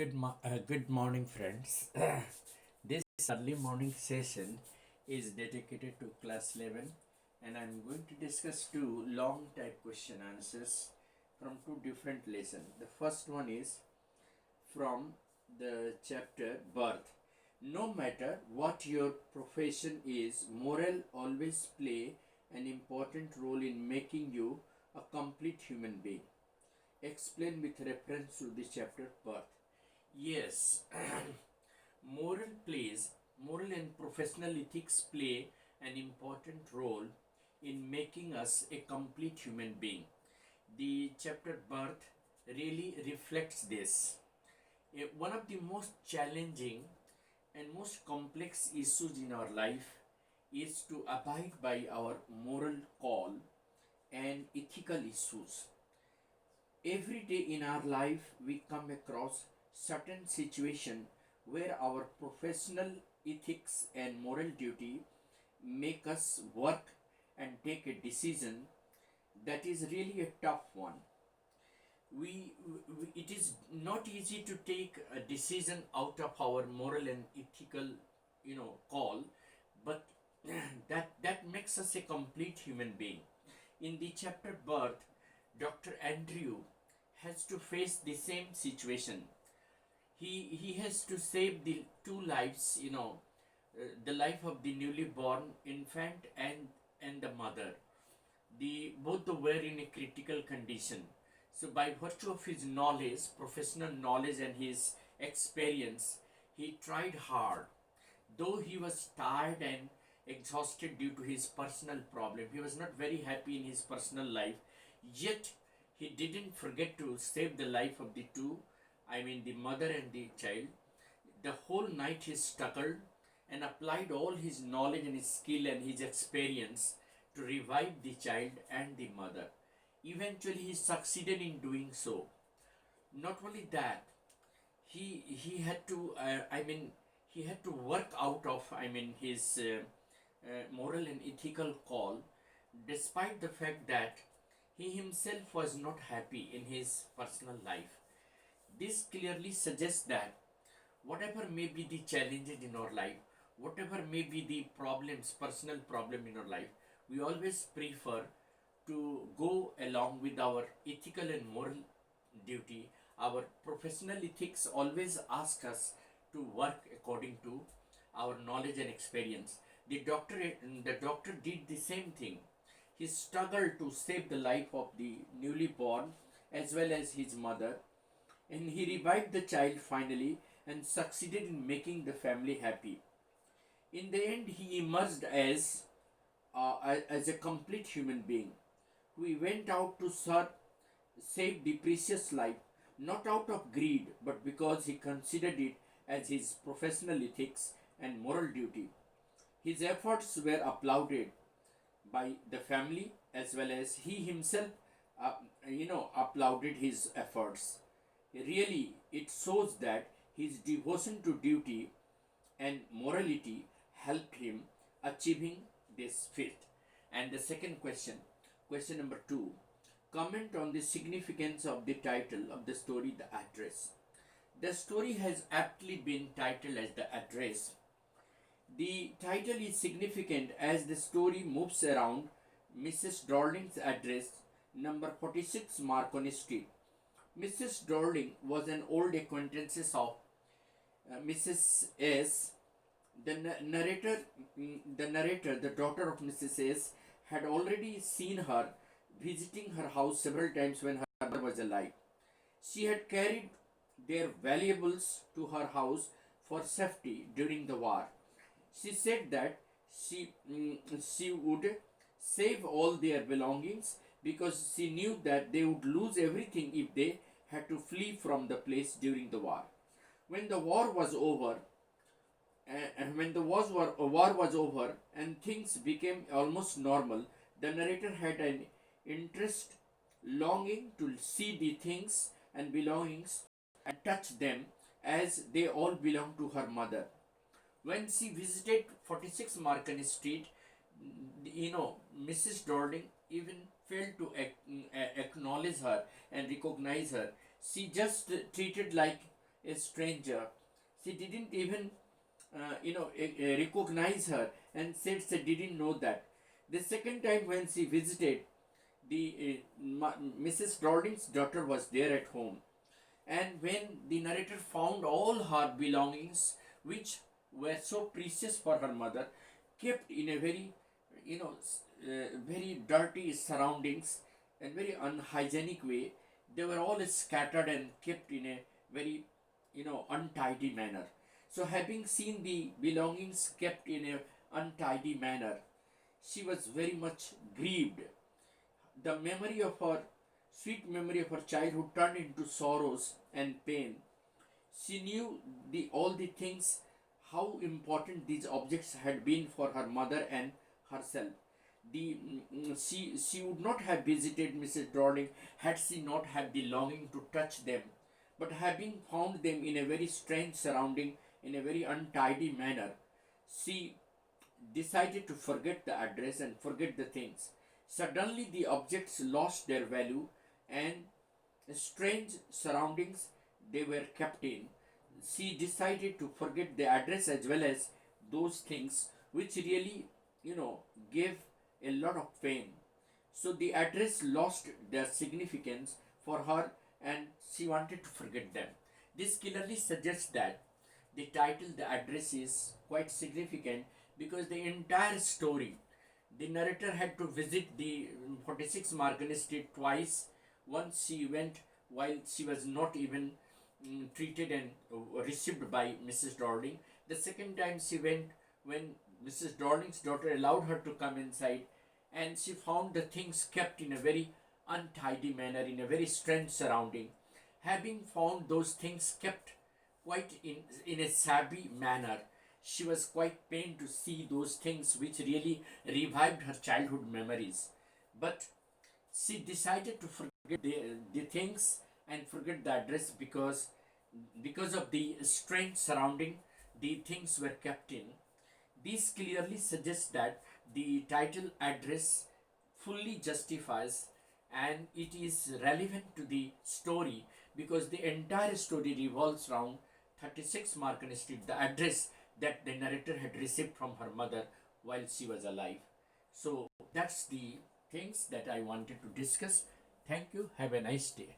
Good morning, friends. This early morning session is dedicated to class 11, and I'm going to discuss two long type question answers from two different lessons. The first one is from the chapter Birth. No matter what your profession is, moral always play an important role in making you a complete human being. Explain with reference to the chapter Birth. Yes, moral plays, moral and professional ethics play an important role in making us a complete human being. The chapter Birth really reflects this. One of the most challenging and most complex issues in our life is to abide by our moral call and ethical issues. Every day in our life, we come across certain situation where our professional ethics and moral duty make us work and take a decision that is really a tough one. It is not easy to take a decision out of our moral and ethical, call, but that makes us a complete human being. In the chapter Birth, Dr. Andrew has to face the same situation. He has to save the two lives, the life of the newly born infant and the mother. The both were in a critical condition. So by virtue of his knowledge, professional knowledge and his experience, he tried hard. Though he was tired and exhausted due to his personal problem, he was not very happy in his personal life, yet he didn't forget to save the life of the two, I mean the mother and the child. The whole night he struggled and applied all his knowledge and his skill and his experience to revive the child and the mother. Eventually he succeeded in doing so. Not only that, he had to he had to work out of his moral and ethical call, despite the fact that he himself was not happy in his personal life. This clearly suggests that whatever may be the challenges in our life, whatever may be the problems, personal problem in our life, we always prefer to go along with our ethical and moral duty. Our professional ethics always ask us to work according to our knowledge and experience. The doctor did the same thing. He struggled to save the life of the newly born as well as his mother, and he revived the child finally and succeeded in making the family happy. In the end, he emerged as a complete human being who went out to save the precious life, not out of greed, but because he considered it as his professional ethics and moral duty. His efforts were applauded by the family as well as he himself, applauded his efforts. Really, it shows that his devotion to duty and morality helped him achieving this feat. And the second question number 2, comment on the significance of the title of the story, The Address. The story has aptly been titled as The Address. The title is significant as the story moves around Mrs. Darling's address, number 46 Marconi Street. Mrs. Darling was an old acquaintance of Mrs. S. The daughter of Mrs. S, had already seen her visiting her house several times when her mother was alive. She had carried their valuables to her house for safety during the war. She said that she would save all their belongings because she knew that they would lose everything if they had to flee from the place during the war. When the war was over, war was over and things became almost normal, the narrator had an interest, longing to see the things and belongings and touch them as they all belonged to her mother. When she visited 46 Marconi Street, Mrs. Darling even failed to acknowledge her and recognize her. She just treated like a stranger. She didn't even, recognize her and said she didn't know that. The second time when she visited, Mrs. Dowding's daughter was there at home, and when the narrator found all her belongings, which were so precious for her mother, kept in a very, very dirty surroundings and very unhygienic way, they were all scattered and kept in a very, untidy manner. So, having seen the belongings kept in a untidy manner, she was very much grieved. The memory of her, sweet memory of her childhood turned into sorrows and pain. She knew all the things, how important these objects had been for her mother and herself. She would not have visited Mrs. Dowding had she not had the longing to touch them. But having found them in a very strange surrounding, in a very untidy manner, she decided to forget the address and forget the things. Suddenly, the objects lost their value, and strange surroundings they were kept in. She decided to forget the address as well as those things which really, gave a lot of pain. So the address lost their significance for her and she wanted to forget them. This clearly suggests that the title, the address, is quite significant because the entire story, the narrator had to visit the 46 Margate Street twice. Once she went while she was not even treated and received by Mrs. Dowding. The second time she went when Mrs. Dowding's daughter allowed her to come inside, and she found the things kept in a very untidy manner, in a very strange surrounding. Having found those things kept quite in a shabby manner, she was quite pained to see those things which really revived her childhood memories. But she decided to forget the things and forget the address because of the strange surrounding the things were kept in. This clearly suggests that the title address fully justifies and it is relevant to the story because the entire story revolves around 36 Market Street, the address that the narrator had received from her mother while she was alive. So that's the things that I wanted to discuss. Thank you. Have a nice day.